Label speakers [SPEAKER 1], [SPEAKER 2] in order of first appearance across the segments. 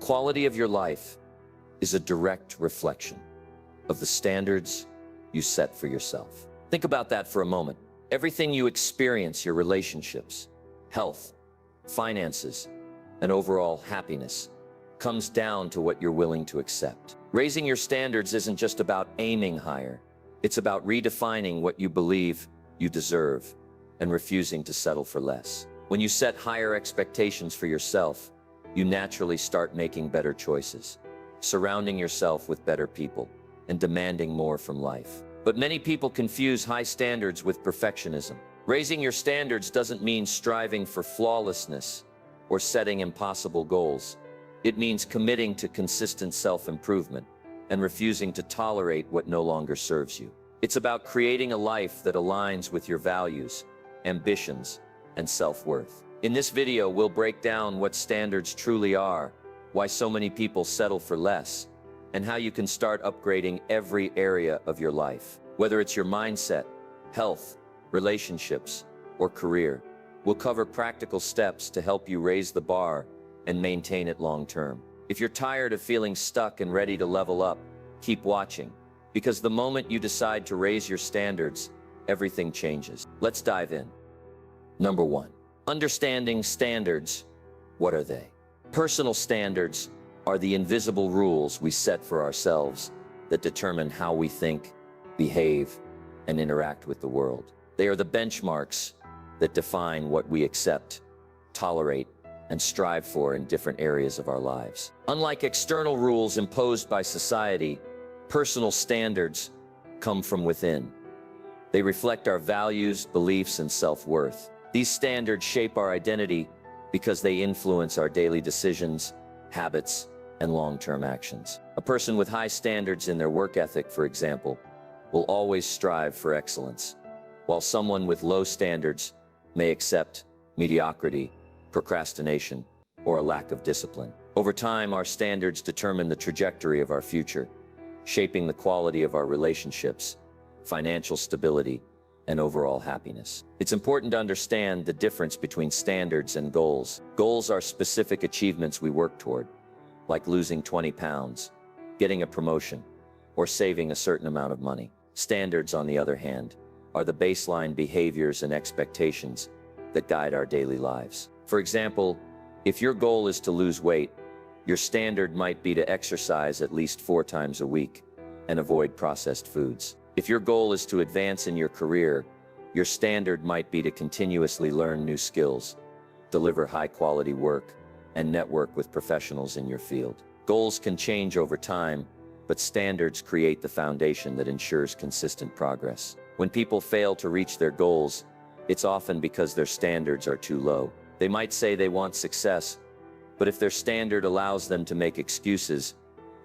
[SPEAKER 1] quality of your life is a direct reflection of the standards you set for yourself. Think about that for a moment. Everything you experience, your relationships, health, finances, and overall happiness, comes down to what you're willing to accept. Raising your standards isn't just about aiming higher. It's about redefining what you believe you deserve and refusing to settle for less. When you set higher expectations for yourself, you naturally start making better choices, surrounding yourself with better people, and demanding more from life. But many people confuse high standards with perfectionism. Raising your standards doesn't mean striving for flawlessness or setting impossible goals. It means committing to consistent self-improvement and refusing to tolerate what no longer serves you. It's about creating a life that aligns with your values, ambitions, and self-worth. In this video, we'll break down what standards truly are, why so many people settle for less, and how you can start upgrading every area of your life. Whether it's your mindset, health, relationships, or career, we'll cover practical steps to help you raise the bar and maintain it long-term. If you're tired of feeling stuck and ready to level up, keep watching, because the moment you decide to raise your standards, everything changes. Let's dive in. Number 1. Understanding standards. What are they? Personal standards are the invisible rules we set for ourselves that determine how we think, behave, and interact with the world. They are the benchmarks that define what we accept, tolerate, and strive for in different areas of our lives. Unlike external rules imposed by society, personal standards come from within. They reflect our values, beliefs, and self-worth. These standards shape our identity because they influence our daily decisions, habits, and long-term actions. A person with high standards in their work ethic, for example, will always strive for excellence, while someone with low standards may accept mediocrity, procrastination, or a lack of discipline. Over time, our standards determine the trajectory of our future, shaping the quality of our relationships, financial stability, and overall happiness. It's important to understand the difference between standards and goals. Goals are specific achievements we work toward, like losing 20 pounds, getting a promotion, or saving a certain amount of money. Standards, on the other hand, are the baseline behaviors and expectations that guide our daily lives. For example, if your goal is to lose weight, your standard might be to exercise at least 4 times a week and avoid processed foods. If your goal is to advance in your career, your standard might be to continuously learn new skills, deliver high-quality work, and network with professionals in your field. Goals can change over time, but standards create the foundation that ensures consistent progress. When people fail to reach their goals, it's often because their standards are too low. They might say they want success, but if their standard allows them to make excuses,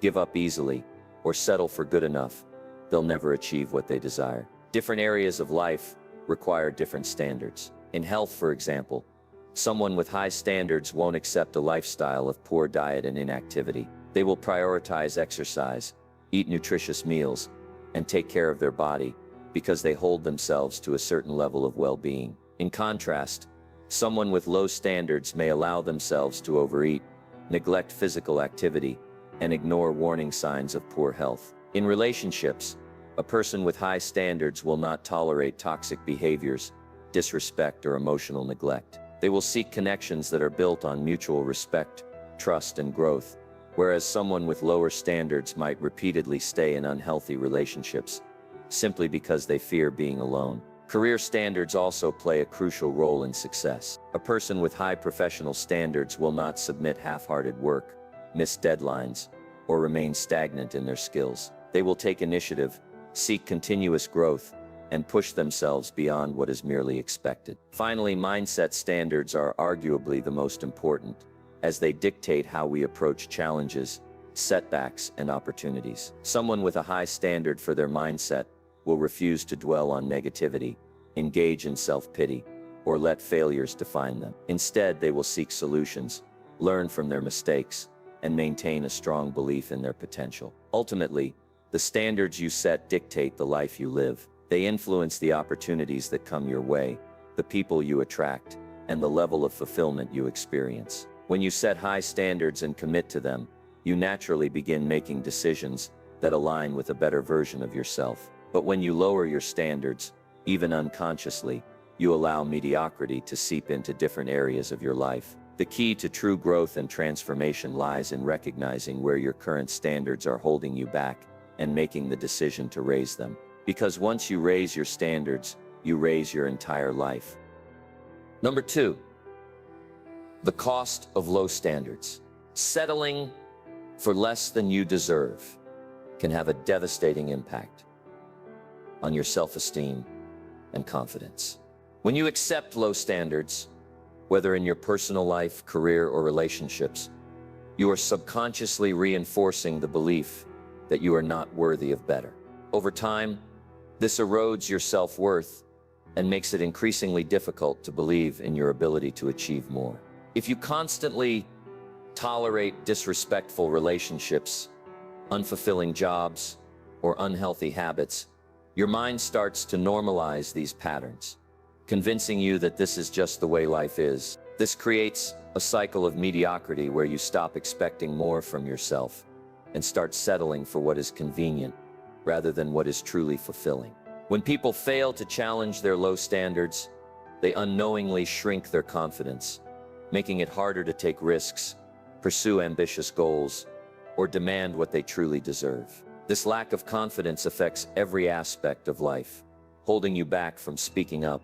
[SPEAKER 1] give up easily, or settle for good enough, they'll never achieve what they desire. Different areas of life require different standards. In health, for example, someone with high standards won't accept a lifestyle of poor diet and inactivity. They will prioritize exercise, eat nutritious meals, and take care of their body because they hold themselves to a certain level of well-being. In contrast, someone with low standards may allow themselves to overeat, neglect physical activity, and ignore warning signs of poor health. In relationships, a person with high standards will not tolerate toxic behaviors, disrespect, or emotional neglect. They will seek connections that are built on mutual respect, trust, and growth, whereas someone with lower standards might repeatedly stay in unhealthy relationships simply because they fear being alone. Career standards also play a crucial role in success. A person with high professional standards will not submit half-hearted work, miss deadlines, or remain stagnant in their skills. They will take initiative, seek continuous growth, and push themselves beyond what is merely expected. Finally, mindset standards are arguably the most important, as they dictate how we approach challenges, setbacks, and opportunities. Someone with a high standard for their mindset will refuse to dwell on negativity, engage in self-pity, or let failures define them. Instead, they will seek solutions, learn from their mistakes, and maintain a strong belief in their potential. Ultimately, the standards you set dictate the life you live. They influence the opportunities that come your way, the people you attract, and the level of fulfillment you experience. When you set high standards and commit to them, you naturally begin making decisions that align with a better version of yourself. But when you lower your standards, even unconsciously, you allow mediocrity to seep into different areas of your life. The key to true growth and transformation lies in recognizing where your current standards are holding you back and making the decision to raise them. Because once you raise your standards, you raise your entire life. Number 2, the cost of low standards. Settling for less than you deserve can have a devastating impact on your self-esteem and confidence. When you accept low standards, whether in your personal life, career, or relationships, you are subconsciously reinforcing the belief that you are not worthy of better. Over time, this erodes your self-worth and makes it increasingly difficult to believe in your ability to achieve more. If you constantly tolerate disrespectful relationships, unfulfilling jobs, or unhealthy habits, your mind starts to normalize these patterns, convincing you that this is just the way life is. This creates a cycle of mediocrity where you stop expecting more from yourself and start settling for what is convenient rather than what is truly fulfilling. When people fail to challenge their low standards, they unknowingly shrink their confidence, making it harder to take risks, pursue ambitious goals, or demand what they truly deserve. This lack of confidence affects every aspect of life, holding you back from speaking up,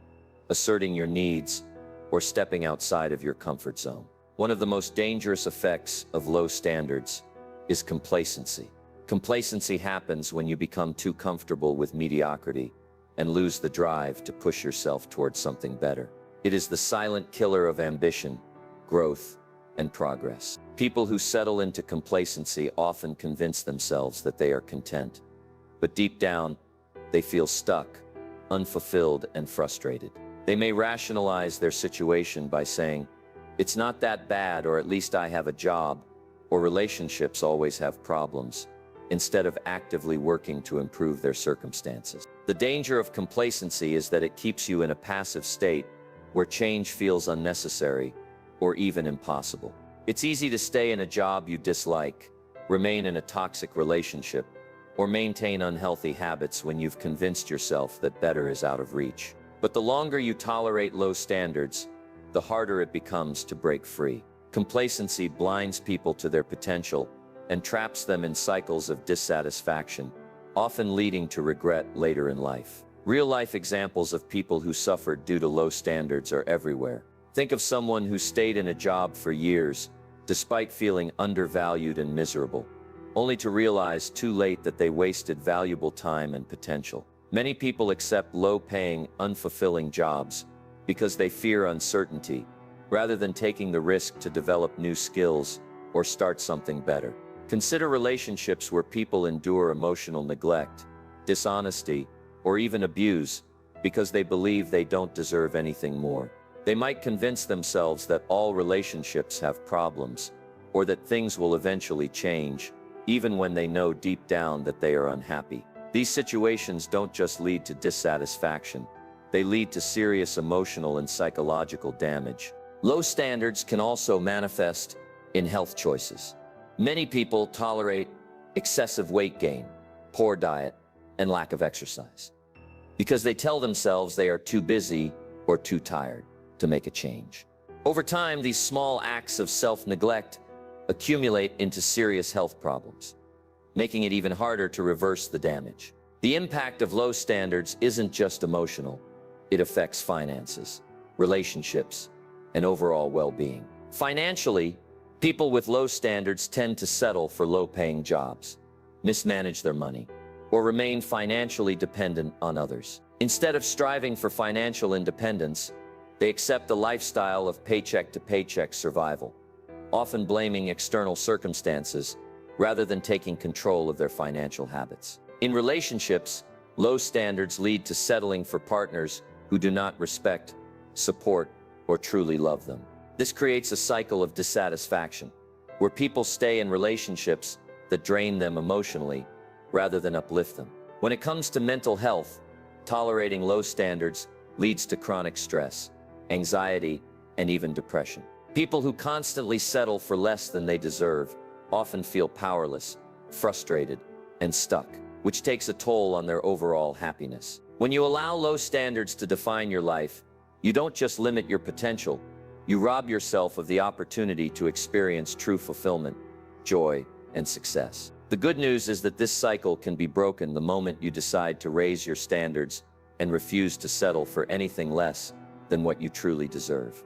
[SPEAKER 1] asserting your needs, or stepping outside of your comfort zone. One of the most dangerous effects of low standards is complacency. Complacency happens when you become too comfortable with mediocrity and lose the drive to push yourself towards something better. It is the silent killer of ambition, growth, and progress. People who settle into complacency often convince themselves that they are content, but deep down, they feel stuck, unfulfilled, and frustrated. They may rationalize their situation by saying, "It's not that bad," or "At least I have a job," or "Relationships always have problems," instead of actively working to improve their circumstances. The danger of complacency is that it keeps you in a passive state where change feels unnecessary or even impossible. It's easy to stay in a job you dislike, remain in a toxic relationship, or maintain unhealthy habits when you've convinced yourself that better is out of reach. But the longer you tolerate low standards, the harder it becomes to break free. Complacency blinds people to their potential and traps them in cycles of dissatisfaction, often leading to regret later in life. Real-life examples of people who suffered due to low standards are everywhere. Think of someone who stayed in a job for years, despite feeling undervalued and miserable, only to realize too late that they wasted valuable time and potential. Many people accept low-paying, unfulfilling jobs because they fear uncertainty, rather than taking the risk to develop new skills or start something better. Consider relationships where people endure emotional neglect, dishonesty, or even abuse because they believe they don't deserve anything more. They might convince themselves that all relationships have problems, or that things will eventually change, even when they know deep down that they are unhappy. These situations don't just lead to dissatisfaction, they lead to serious emotional and psychological damage. Low standards can also manifest in health choices. Many people tolerate excessive weight gain, poor diet, and lack of exercise because they tell themselves they are too busy or too tired to make a change. Over time, these small acts of self-neglect accumulate into serious health problems, making it even harder to reverse the damage. The impact of low standards isn't just emotional, it affects finances, relationships, and overall well-being. Financially, people with low standards tend to settle for low-paying jobs, mismanage their money, or remain financially dependent on others. Instead of striving for financial independence, they accept a lifestyle of paycheck-to-paycheck survival, often blaming external circumstances rather than taking control of their financial habits. In relationships, low standards lead to settling for partners who do not respect, support, or truly love them. This creates a cycle of dissatisfaction, where people stay in relationships that drain them emotionally rather than uplift them. When it comes to mental health, tolerating low standards leads to chronic stress, anxiety, and even depression. People who constantly settle for less than they deserve often feel powerless, frustrated, and stuck, which takes a toll on their overall happiness. When you allow low standards to define your life, you don't just limit your potential, you rob yourself of the opportunity to experience true fulfillment, joy, and success. The good news is that this cycle can be broken the moment you decide to raise your standards and refuse to settle for anything less than what you truly deserve.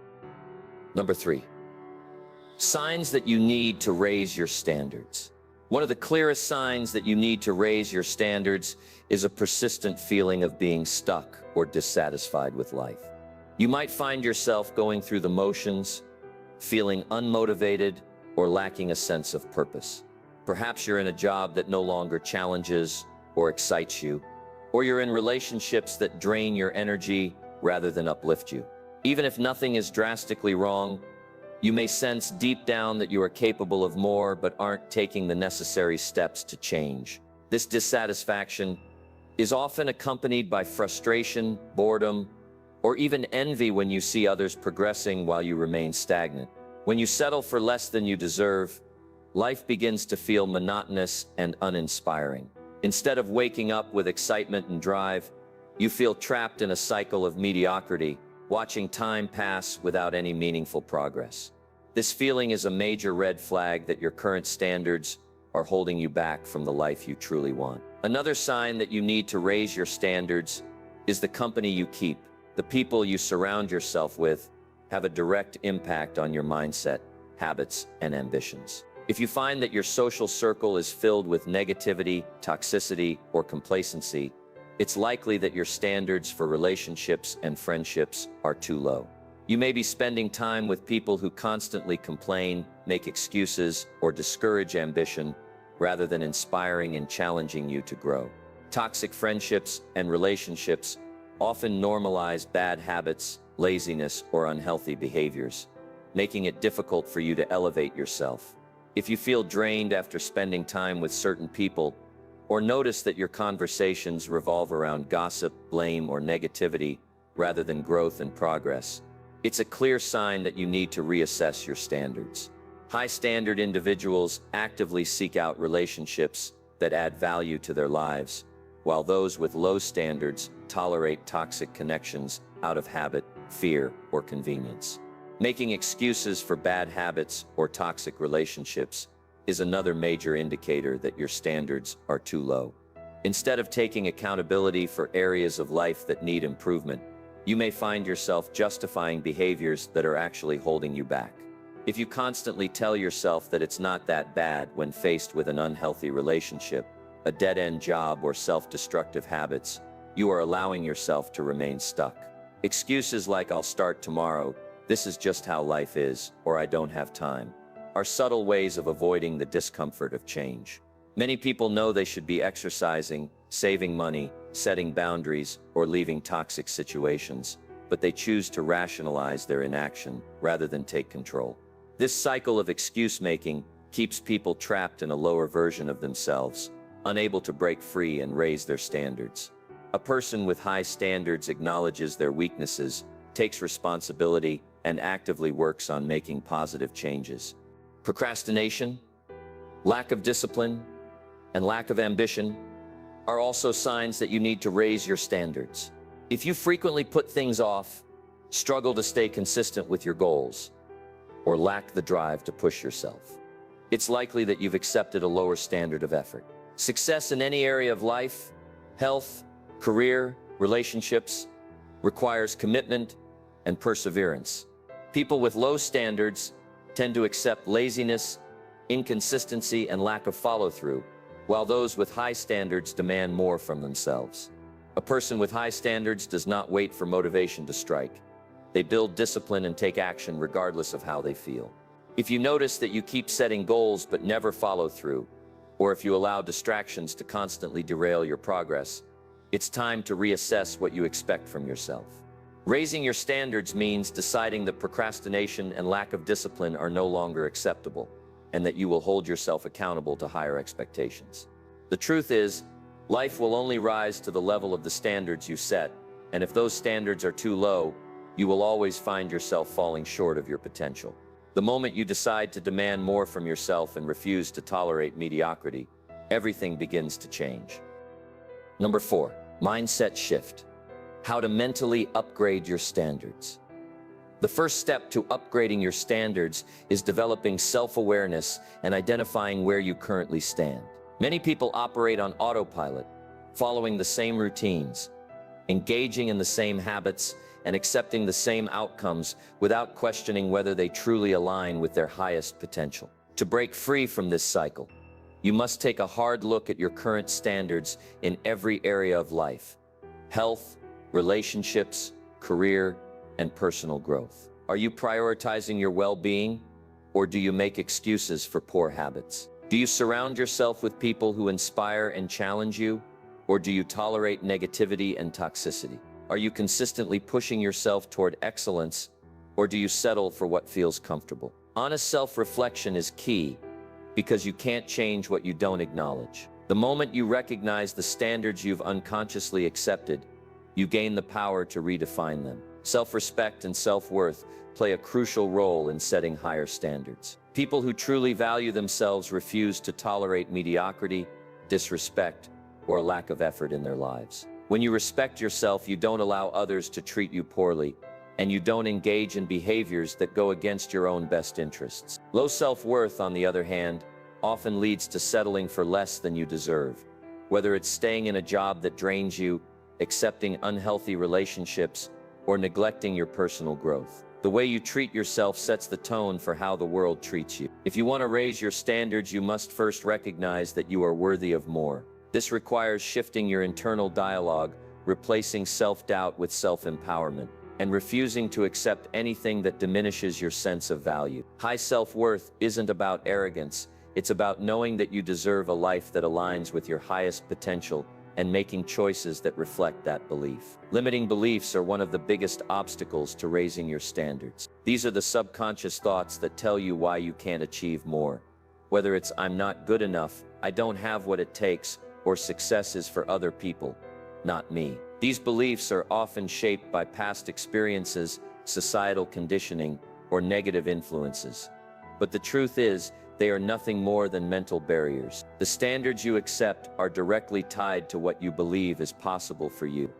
[SPEAKER 1] Number 3. Signs that you need to raise your standards. One of the clearest signs that you need to raise your standards is a persistent feeling of being stuck or dissatisfied with life. You might find yourself going through the motions, feeling unmotivated, or lacking a sense of purpose. Perhaps you're in a job that no longer challenges or excites you, or you're in relationships that drain your energy rather than uplift you. Even if nothing is drastically wrong, you may sense deep down that you are capable of more but aren't taking the necessary steps to change. This dissatisfaction is often accompanied by frustration, boredom, or even envy when you see others progressing while you remain stagnant. When you settle for less than you deserve, life begins to feel monotonous and uninspiring. Instead of waking up with excitement and drive, you feel trapped in a cycle of mediocrity, watching time pass without any meaningful progress. This feeling is a major red flag that your current standards are holding you back from the life you truly want. Another sign that you need to raise your standards is the company you keep. The people you surround yourself with have a direct impact on your mindset, habits, and ambitions. If you find that your social circle is filled with negativity, toxicity, or complacency, it's likely that your standards for relationships and friendships are too low. You may be spending time with people who constantly complain, make excuses, or discourage ambition, rather than inspiring and challenging you to grow. Toxic friendships and relationships often normalize bad habits, laziness, or unhealthy behaviors, making it difficult for you to elevate yourself. If you feel drained after spending time with certain people, or notice that your conversations revolve around gossip, blame, or negativity rather than growth and progress, it's a clear sign that you need to reassess your standards. High-standard individuals actively seek out relationships that add value to their lives, while those with low standards tolerate toxic connections out of habit, fear, or convenience. Making excuses for bad habits or toxic relationships is another major indicator that your standards are too low. Instead of taking accountability for areas of life that need improvement, you may find yourself justifying behaviors that are actually holding you back. If you constantly tell yourself that it's not that bad when faced with an unhealthy relationship, a dead-end job, or self-destructive habits, you are allowing yourself to remain stuck. Excuses like "I'll start tomorrow," "This is just how life is," or "I don't have time," are subtle ways of avoiding the discomfort of change. Many people know they should be exercising, saving money, setting boundaries, or leaving toxic situations, but they choose to rationalize their inaction rather than take control. This cycle of excuse-making keeps people trapped in a lower version of themselves, unable to break free and raise their standards. A person with high standards acknowledges their weaknesses, takes responsibility, and actively works on making positive changes. Procrastination, lack of discipline, and lack of ambition are also signs that you need to raise your standards. If you frequently put things off, struggle to stay consistent with your goals, or lack the drive to push yourself, it's likely that you've accepted a lower standard of effort. Success in any area of life, health, career, relationships, requires commitment and perseverance. People with low standards tend to accept laziness, inconsistency, and lack of follow-through, while those with high standards demand more from themselves. A person with high standards does not wait for motivation to strike. They build discipline and take action regardless of how they feel. If you notice that you keep setting goals but never follow through, or if you allow distractions to constantly derail your progress, it's time to reassess what you expect from yourself. Raising your standards means deciding that procrastination and lack of discipline are no longer acceptable, and that you will hold yourself accountable to higher expectations. The truth is, life will only rise to the level of the standards you set, and if those standards are too low, you will always find yourself falling short of your potential. The moment you decide to demand more from yourself and refuse to tolerate mediocrity, everything begins to change. Number 4, mindset shift. How to mentally upgrade your standards. The first step to upgrading your standards is developing self-awareness and identifying where you currently stand. Many people operate on autopilot, following the same routines, engaging in the same habits, and accepting the same outcomes without questioning whether they truly align with their highest potential. To break free from this cycle, you must take a hard look at your current standards in every area of life: health, relationships, career, and personal growth. Are you prioritizing your well-being, or do you make excuses for poor habits? Do you surround yourself with people who inspire and challenge you, or do you tolerate negativity and toxicity? Are you consistently pushing yourself toward excellence, or do you settle for what feels comfortable? Honest self-reflection is key, because you can't change what you don't acknowledge. The moment you recognize the standards you've unconsciously accepted, you gain the power to redefine them. Self-respect and self-worth play a crucial role in setting higher standards. People who truly value themselves refuse to tolerate mediocrity, disrespect, or lack of effort in their lives. When you respect yourself, you don't allow others to treat you poorly, and you don't engage in behaviors that go against your own best interests. Low self-worth, on the other hand, often leads to settling for less than you deserve. Whether it's staying in a job that drains you, accepting unhealthy relationships, or neglecting your personal growth. The way you treat yourself sets the tone for how the world treats you. If you want to raise your standards, you must first recognize that you are worthy of more. This requires shifting your internal dialogue, replacing self-doubt with self-empowerment, and refusing to accept anything that diminishes your sense of value. High self-worth isn't about arrogance. It's about knowing that you deserve a life that aligns with your highest potential and making choices that reflect that belief. Limiting beliefs are one of the biggest obstacles to raising your standards. These are the subconscious thoughts that tell you why you can't achieve more. Whether it's "I'm not good enough," "I don't have what it takes," or "success is for other people, not me." These beliefs are often shaped by past experiences, societal conditioning, or negative influences. But the truth is, they are nothing more than mental barriers. The standards you accept are directly tied to what you believe is possible for you.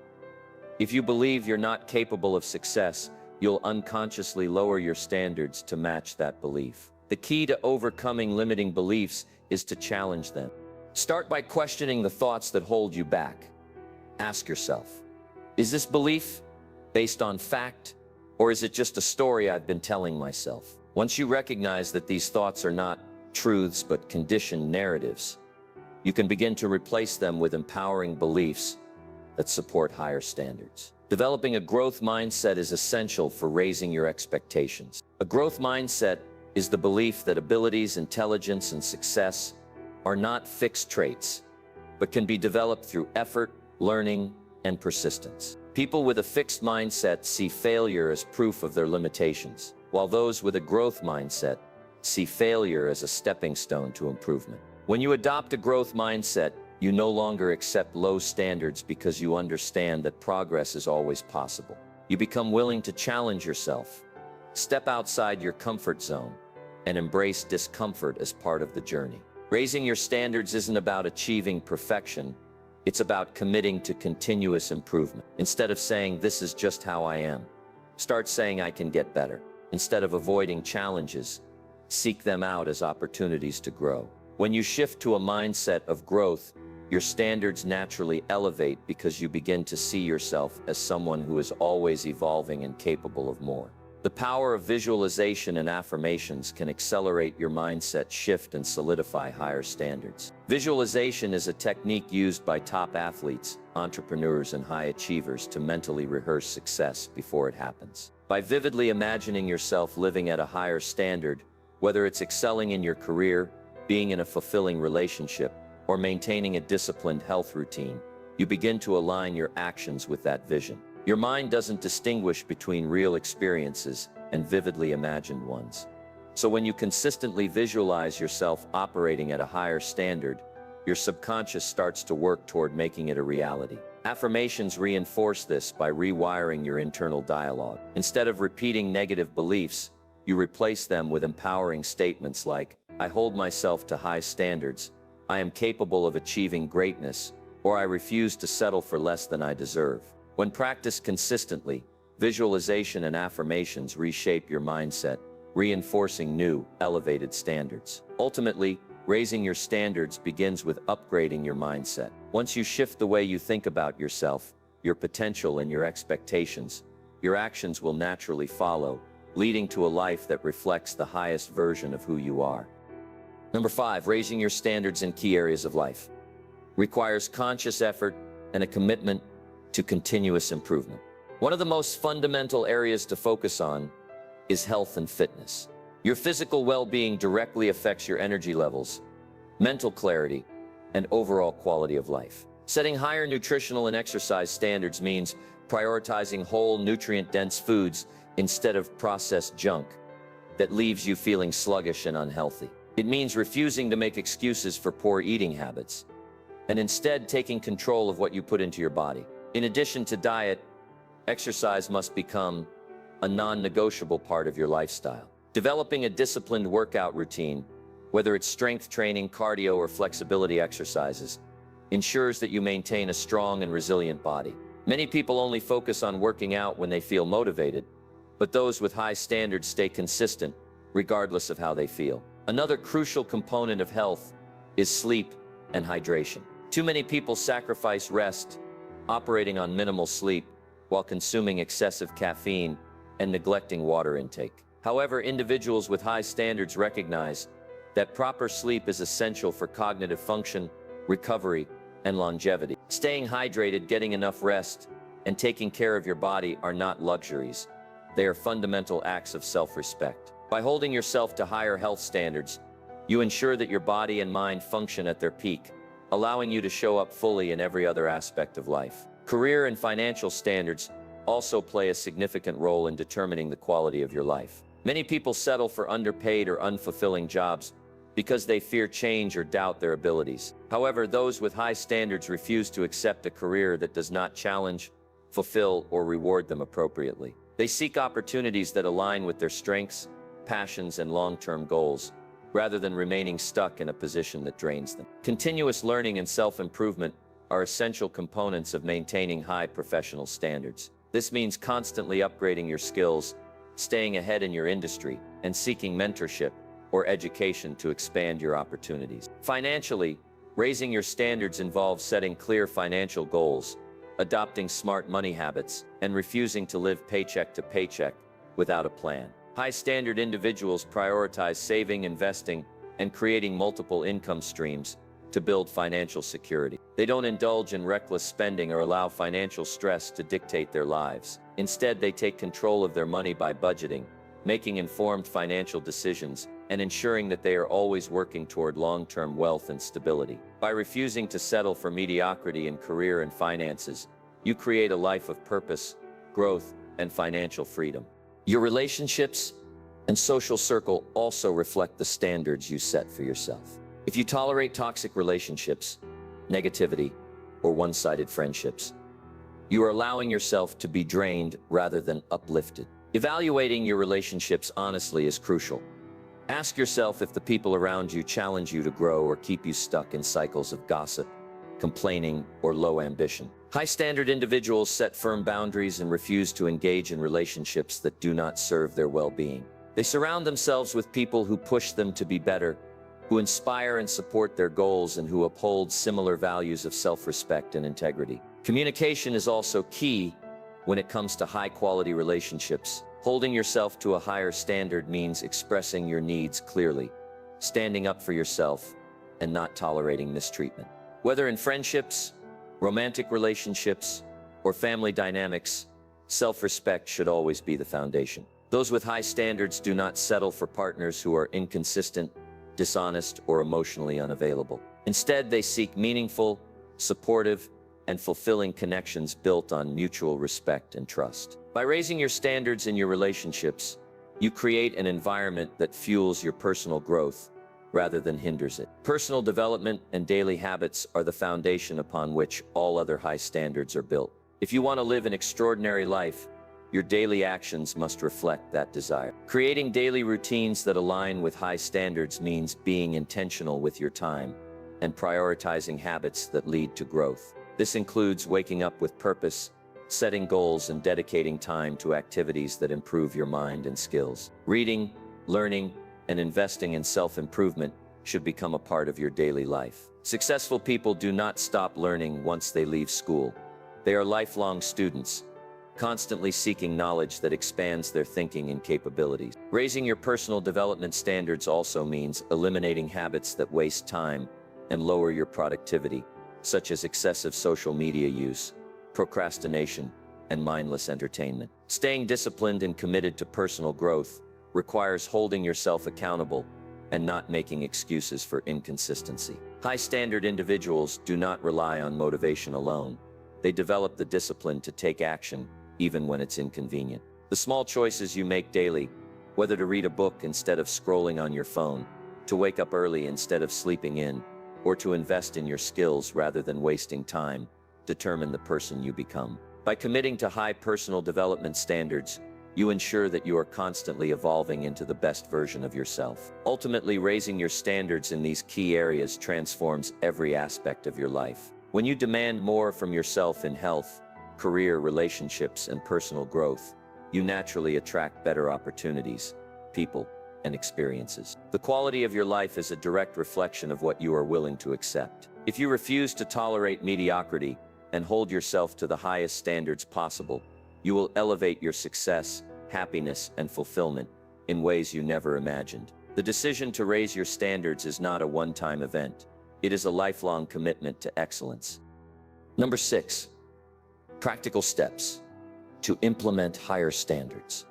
[SPEAKER 1] If you believe you're not capable of success, you'll unconsciously lower your standards to match that belief. The key to overcoming limiting beliefs is to challenge them. Start by questioning the thoughts that hold you back. Ask yourself, is this belief based on fact, or is it just a story I've been telling myself? Once you recognize that these thoughts are not truths but conditioned narratives, you can begin to replace them with empowering beliefs that support higher standards. Developing a growth mindset is essential for raising your expectations. A growth mindset is the belief that abilities, intelligence, and success are not fixed traits, but can be developed through effort, learning, and persistence. People with a fixed mindset see failure as proof of their limitations, while those with a growth mindset see failure as a stepping stone to improvement. When you adopt a growth mindset, you no longer accept low standards because you understand that progress is always possible. You become willing to challenge yourself, step outside your comfort zone, and embrace discomfort as part of the journey. Raising your standards isn't about achieving perfection. It's about committing to continuous improvement. Instead of saying, "This is just how I am," start saying, "I can get better." Instead of avoiding challenges, seek them out as opportunities to grow. When you shift to a mindset of growth, your standards naturally elevate because you begin to see yourself as someone who is always evolving and capable of more. The power of visualization and affirmations can accelerate your mindset shift and solidify higher standards. Visualization is a technique used by top athletes, entrepreneurs, and high achievers to mentally rehearse success before it happens. By vividly imagining yourself living at a higher standard, whether it's excelling in your career, being in a fulfilling relationship, or maintaining a disciplined health routine, you begin to align your actions with that vision. Your mind doesn't distinguish between real experiences and vividly imagined ones. So when you consistently visualize yourself operating at a higher standard, your subconscious starts to work toward making it a reality. Affirmations reinforce this by rewiring your internal dialogue. Instead of repeating negative beliefs, you replace them with empowering statements like, I hold myself to high standards, I am capable of achieving greatness, or I refuse to settle for less than I deserve. When practiced consistently, visualization and affirmations reshape your mindset, reinforcing new, elevated standards. Ultimately, raising your standards begins with upgrading your mindset. Once you shift the way you think about yourself, your potential and your expectations, your actions will naturally follow, leading to a life that reflects the highest version of who you are. Number 5, raising your standards in key areas of life requires conscious effort and a commitment to continuous improvement. One of the most fundamental areas to focus on is health and fitness. Your physical well-being directly affects your energy levels, mental clarity, and overall quality of life. Setting higher nutritional and exercise standards means prioritizing whole, nutrient-dense foods instead of processed junk that leaves you feeling sluggish and unhealthy. It means refusing to make excuses for poor eating habits and instead taking control of what you put into your body. In addition to diet, exercise must become a non-negotiable part of your lifestyle. Developing a disciplined workout routine, whether it's strength training, cardio, or flexibility exercises, ensures that you maintain a strong and resilient body. Many people only focus on working out when they feel motivated, but those with high standards stay consistent, regardless of how they feel. Another crucial component of health is sleep and hydration. Too many people sacrifice rest, operating on minimal sleep, while consuming excessive caffeine and neglecting water intake. However, individuals with high standards recognize that proper sleep is essential for cognitive function, recovery, and longevity. Staying hydrated, getting enough rest, and taking care of your body are not luxuries. They are fundamental acts of self-respect. By holding yourself to higher health standards, you ensure that your body and mind function at their peak, allowing you to show up fully in every other aspect of life. Career and financial standards also play a significant role in determining the quality of your life. Many people settle for underpaid or unfulfilling jobs because they fear change or doubt their abilities. However, those with high standards refuse to accept a career that does not challenge, fulfill, or reward them appropriately. They seek opportunities that align with their strengths, passions, and long-term goals, rather than remaining stuck in a position that drains them. Continuous learning and self-improvement are essential components of maintaining high professional standards. This means constantly upgrading your skills, staying ahead in your industry, and seeking mentorship or education to expand your opportunities. Financially, raising your standards involves setting clear financial goals, adopting smart money habits, and refusing to live paycheck to paycheck without a plan. High-standard individuals prioritize saving, investing, and creating multiple income streams to build financial security. They don't indulge in reckless spending or allow financial stress to dictate their lives. Instead, they take control of their money by budgeting, making informed financial decisions, and ensuring that they are always working toward long-term wealth and stability. By refusing to settle for mediocrity in career and finances, you create a life of purpose, growth, and financial freedom. Your relationships and social circle also reflect the standards you set for yourself. If you tolerate toxic relationships, negativity, or one-sided friendships, you are allowing yourself to be drained rather than uplifted. Evaluating your relationships honestly is crucial. Ask yourself if the people around you challenge you to grow or keep you stuck in cycles of gossip, complaining, or low ambition. High-standard individuals set firm boundaries and refuse to engage in relationships that do not serve their well-being. They surround themselves with people who push them to be better, who inspire and support their goals, and who uphold similar values of self-respect and integrity. Communication is also key when it comes to high-quality relationships. Holding yourself to a higher standard means expressing your needs clearly, standing up for yourself, and not tolerating mistreatment. Whether in friendships, romantic relationships, or family dynamics, self-respect should always be the foundation. Those with high standards do not settle for partners who are inconsistent, dishonest, or emotionally unavailable. Instead, they seek meaningful, supportive, and fulfilling connections built on mutual respect and trust. By raising your standards in your relationships, you create an environment that fuels your personal growth rather than hinders it. Personal development and daily habits are the foundation upon which all other high standards are built. If you want to live an extraordinary life, Your daily actions must reflect that desire. Creating daily routines that align with high standards means being intentional with your time and prioritizing habits that lead to growth. This includes waking up with purpose, setting goals, and dedicating time to activities that improve your mind and skills. Reading, learning, and investing in self-improvement should become a part of your daily life. Successful people do not stop learning once they leave school. They are lifelong students, constantly seeking knowledge that expands their thinking and capabilities. Raising your personal development standards also means eliminating habits that waste time and lower your productivity, such as excessive social media use, procrastination, and mindless entertainment. Staying disciplined and committed to personal growth requires holding yourself accountable and not making excuses for inconsistency. High-standard individuals do not rely on motivation alone. They develop the discipline to take action even when it's inconvenient. The small choices you make daily, whether to read a book instead of scrolling on your phone, to wake up early instead of sleeping in, or to invest in your skills rather than wasting time, determine the person you become. By committing to high personal development standards, you ensure that you are constantly evolving into the best version of yourself. Ultimately, raising your standards in these key areas transforms every aspect of your life. When you demand more from yourself in health, career, relationships, and personal growth, you naturally attract better opportunities, people, and experiences. The quality of your life is a direct reflection of what you are willing to accept. If you refuse to tolerate mediocrity and hold yourself to the highest standards possible, you will elevate your success, happiness, and fulfillment in ways you never imagined. The decision to raise your standards is not a one-time event. It is a lifelong commitment to excellence. Number 6, practical steps to implement higher standards.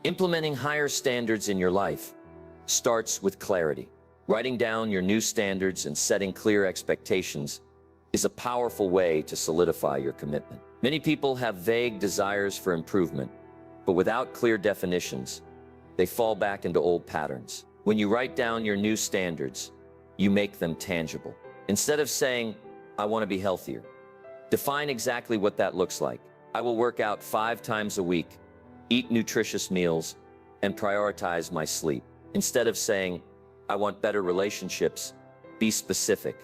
[SPEAKER 1] Implementing higher standards in your life starts with clarity. Writing down your new standards and setting clear expectations is a powerful way to solidify your commitment. Many people have vague desires for improvement, but without clear definitions, they fall back into old patterns. When you write down your new standards, you make them tangible. Instead of saying, "I want to be healthier," define exactly what that looks like. "I will work out 5 times a week, eat nutritious meals, and prioritize my sleep." Instead of saying, "I want better relationships," be specific.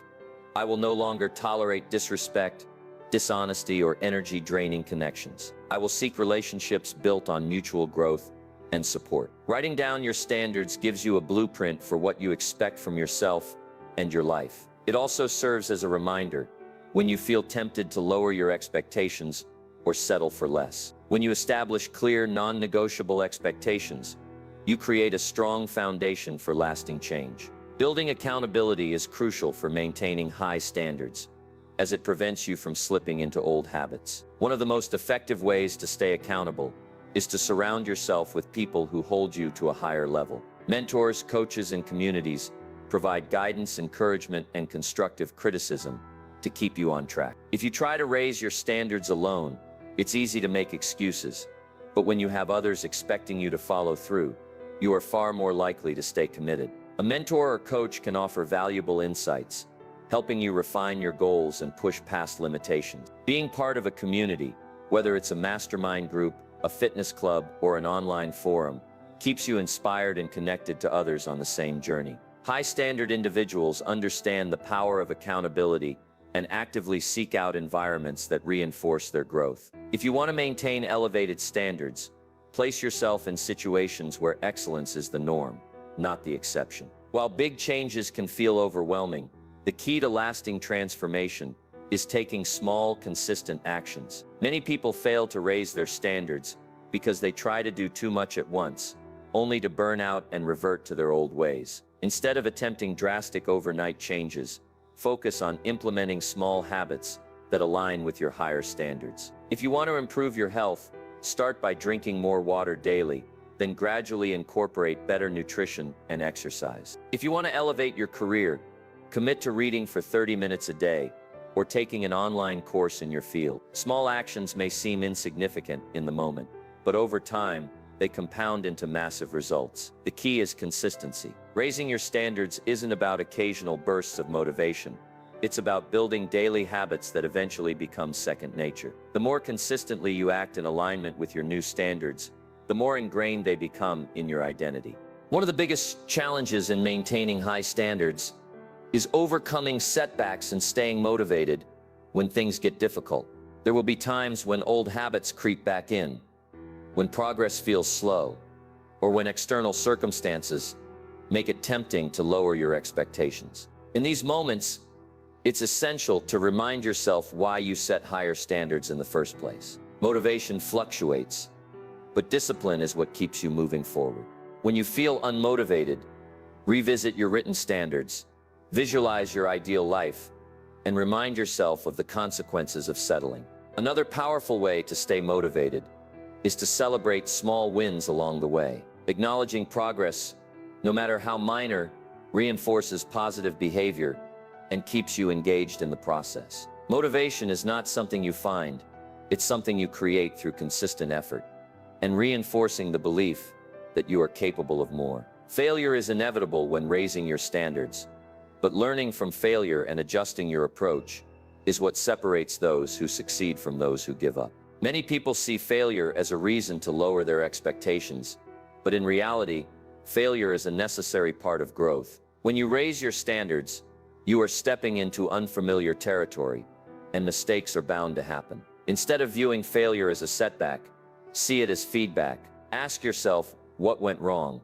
[SPEAKER 1] "I will no longer tolerate disrespect, dishonesty, or energy-draining connections. I will seek relationships built on mutual growth and support." Writing down your standards gives you a blueprint for what you expect from yourself and your life. It also serves as a reminder when you feel tempted to lower your expectations or settle for less. When you establish clear, non-negotiable expectations, you create a strong foundation for lasting change. Building accountability is crucial for maintaining high standards, as it prevents you from slipping into old habits. One of the most effective ways to stay accountable is to surround yourself with people who hold you to a higher level. Mentors, coaches, and communities provide guidance, encouragement, and constructive criticism to keep you on track. If you try to raise your standards alone, it's easy to make excuses, but when you have others expecting you to follow through, you are far more likely to stay committed. A mentor or coach can offer valuable insights, helping you refine your goals and push past limitations. Being part of a community, whether it's a mastermind group, a fitness club, or an online forum, keeps you inspired and connected to others on the same journey. High-standard individuals understand the power of accountability and actively seek out environments that reinforce their growth. If you want to maintain elevated standards, place yourself in situations where excellence is the norm, not the exception. While big changes can feel overwhelming, the key to lasting transformation is taking small, consistent actions. Many people fail to raise their standards because they try to do too much at once, only to burn out and revert to their old ways. Instead of attempting drastic overnight changes, focus on implementing small habits that align with your higher standards. If you want to improve your health, start by drinking more water daily, then gradually incorporate better nutrition and exercise. If you want to elevate your career, commit to reading for 30 minutes a day or taking an online course in your field. Small actions may seem insignificant in the moment, but over time, they compound into massive results. The key is consistency. Raising your standards isn't about occasional bursts of motivation. It's about building daily habits that eventually become second nature. The more consistently you act in alignment with your new standards, the more ingrained they become in your identity. One of the biggest challenges in maintaining high standards is overcoming setbacks and staying motivated when things get difficult. There will be times when old habits creep back in, when progress feels slow, or when external circumstances make it tempting to lower your expectations. In these moments, it's essential to remind yourself why you set higher standards in the first place. Motivation fluctuates, but discipline is what keeps you moving forward. When you feel unmotivated, revisit your written standards, visualize your ideal life, and remind yourself of the consequences of settling. Another powerful way to stay motivated is to celebrate small wins along the way. Acknowledging progress, no matter how minor, reinforces positive behavior and keeps you engaged in the process. Motivation is not something you find, it's something you create through consistent effort and reinforcing the belief that you are capable of more. Failure is inevitable when raising your standards, but learning from failure and adjusting your approach is what separates those who succeed from those who give up. Many people see failure as a reason to lower their expectations, but in reality, failure is a necessary part of growth. When you raise your standards, you are stepping into unfamiliar territory, and mistakes are bound to happen. Instead of viewing failure as a setback, see it as feedback. Ask yourself, what went wrong?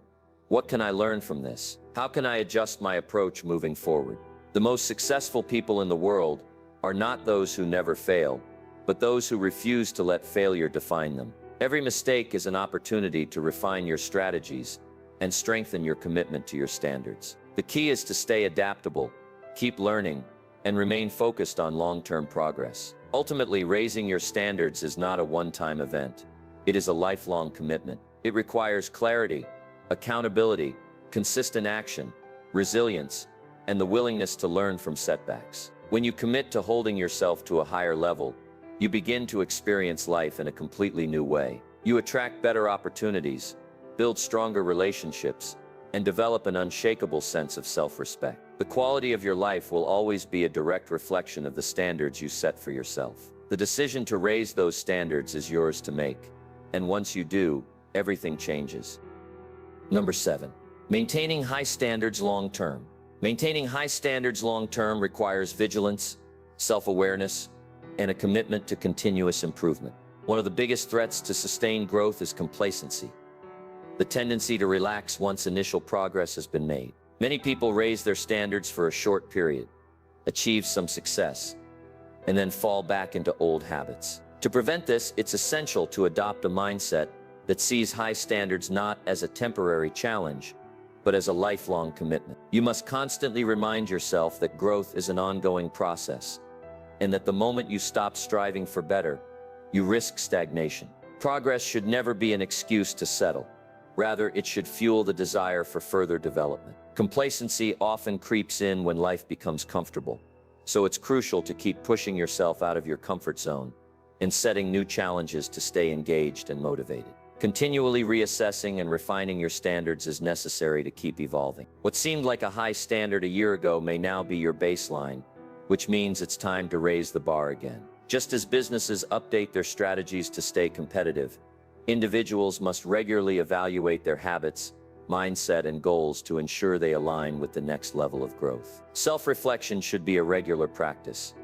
[SPEAKER 1] What can I learn from this? How can I adjust my approach moving forward? The most successful people in the world are not those who never fail, but those who refuse to let failure define them. Every mistake is an opportunity to refine your strategies and strengthen your commitment to your standards. The key is to stay adaptable, keep learning, and remain focused on long-term progress. Ultimately, raising your standards is not a one-time event. It is a lifelong commitment. It requires clarity, accountability, consistent action, resilience, and the willingness to learn from setbacks. When you commit to holding yourself to a higher level, you begin to experience life in a completely new way. You attract better opportunities, build stronger relationships, and develop an unshakable sense of self-respect. The quality of your life will always be a direct reflection of the standards you set for yourself. The decision to raise those standards is yours to make, and once you do, everything changes. Number 7. Maintaining high standards long-term. Maintaining high standards long-term requires vigilance, self-awareness, and a commitment to continuous improvement. One of the biggest threats to sustained growth is complacency, the tendency to relax once initial progress has been made. Many people raise their standards for a short period, achieve some success, and then fall back into old habits. To prevent this, it's essential to adopt a mindset that sees high standards not as a temporary challenge, but as a lifelong commitment. You must constantly remind yourself that growth is an ongoing process, and that the moment you stop striving for better, you risk stagnation. Progress should never be an excuse to settle. Rather, it should fuel the desire for further development. Complacency often creeps in when life becomes comfortable, so it's crucial to keep pushing yourself out of your comfort zone and setting new challenges to stay engaged and motivated. Continually reassessing and refining your standards is necessary to keep evolving. What seemed like a high standard a year ago may now be your baseline, which means it's time to raise the bar again. Just as businesses update their strategies to stay competitive, individuals must regularly evaluate their habits, mindset, and goals to ensure they align with the next level of growth. Self-reflection should be a regular practice.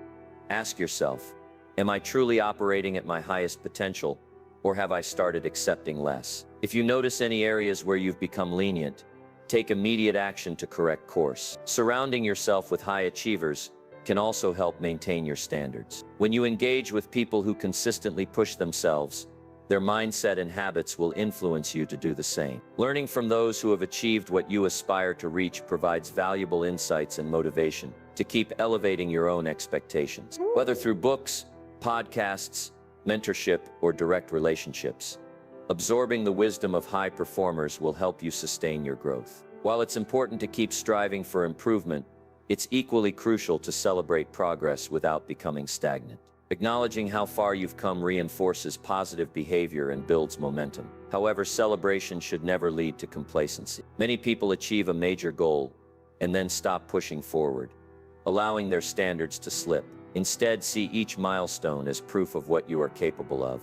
[SPEAKER 1] Ask yourself, am I truly operating at my highest potential, or have I started accepting less? If you notice any areas where you've become lenient, take immediate action to correct course. Surrounding yourself with high achievers can also help maintain your standards. When you engage with people who consistently push themselves, their mindset and habits will influence you to do the same. Learning from those who have achieved what you aspire to reach provides valuable insights and motivation to keep elevating your own expectations. Whether through books, podcasts, mentorship, or direct relationships, absorbing the wisdom of high performers will help you sustain your growth. While it's important to keep striving for improvement, it's equally crucial to celebrate progress without becoming stagnant. Acknowledging how far you've come reinforces positive behavior and builds momentum. However, celebration should never lead to complacency. Many people achieve a major goal and then stop pushing forward, allowing their standards to slip. Instead, see each milestone as proof of what you are capable of,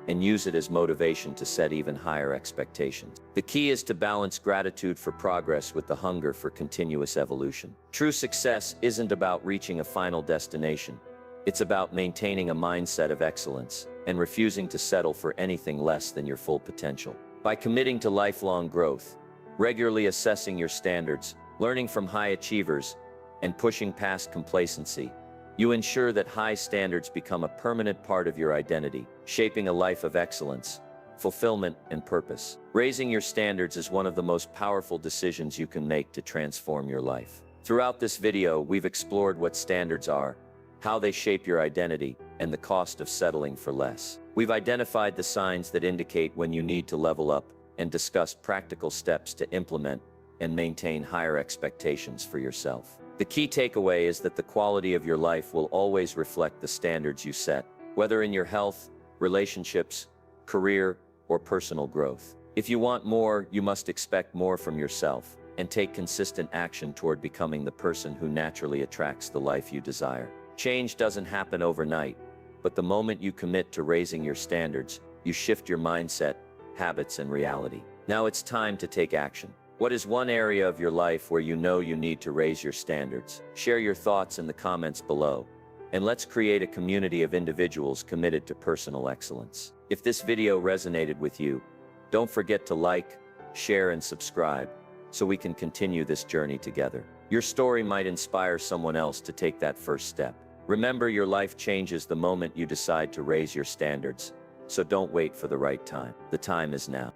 [SPEAKER 1] and use it as motivation to set even higher expectations. The key is to balance gratitude for progress with the hunger for continuous evolution. True success isn't about reaching a final destination. It's about maintaining a mindset of excellence and refusing to settle for anything less than your full potential. By committing to lifelong growth, regularly assessing your standards, learning from high achievers, and pushing past complacency, you ensure that high standards become a permanent part of your identity, shaping a life of excellence, fulfillment, and purpose. Raising your standards is one of the most powerful decisions you can make to transform your life. Throughout this video, we've explored what standards are, how they shape your identity, and the cost of settling for less. We've identified the signs that indicate when you need to level up and discussed practical steps to implement and maintain higher expectations for yourself. The key takeaway is that the quality of your life will always reflect the standards you set, whether in your health, relationships, career, or personal growth. If you want more, you must expect more from yourself and take consistent action toward becoming the person who naturally attracts the life you desire. Change doesn't happen overnight, but the moment you commit to raising your standards, you shift your mindset, habits, and reality. Now it's time to take action. What is one area of your life where you know you need to raise your standards? Share your thoughts in the comments below, and let's create a community of individuals committed to personal excellence. If this video resonated with you, don't forget to like, share, and subscribe so we can continue this journey together. Your story might inspire someone else to take that first step. Remember, your life changes the moment you decide to raise your standards, so don't wait for the right time. The time is now.